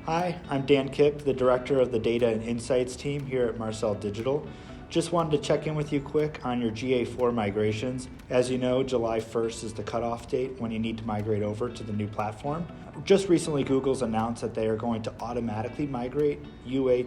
Hi, I'm Dan Kipp, the Director of the Data and Insights team here at Marcel Digital. Just wanted to check in with you quick on your GA4 migrations. As you know, July 1st is the cutoff date when you need to migrate over to the new platform. Just recently, Google's announced that they are going to automatically migrate UA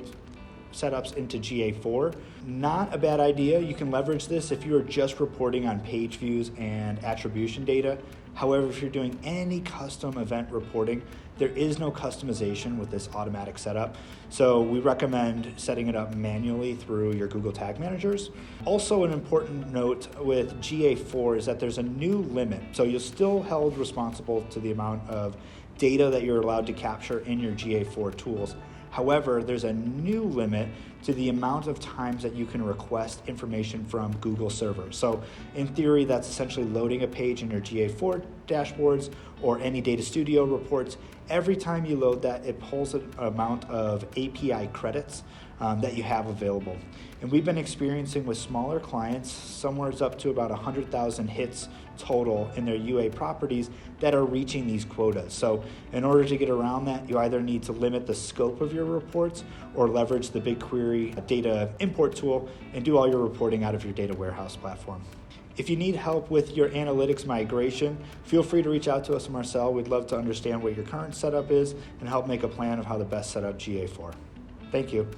setups into GA4. Not a bad idea. You can leverage this if you are just reporting on page views and attribution data. However, if you're doing any custom event reporting, there is no customization with this automatic setup. So we recommend setting it up manually through your Google Tag Managers. Also, an important note with GA4 is that there's a new limit. So you're still held responsible to the amount of data that you're allowed to capture in your GA4 tools. However, there's a new limit to the amount of times that you can request information from Google servers. So in theory, that's essentially loading a page in your GA4 dashboards or any Data Studio reports. Every time you load that, it pulls an amount of API credits that you have available. And we've been experiencing with smaller clients, somewhere up to about 100,000 hits total in their UA properties that are reaching these quotas. So in order to get around that, you either need to limit the scope of your reports or leverage the BigQuery data import tool and do all your reporting out of your data warehouse platform. If you need help with your analytics migration, feel free to reach out to us at Marcel. We'd love to understand what your current setup is and help make a plan of how to best set up GA4. Thank you.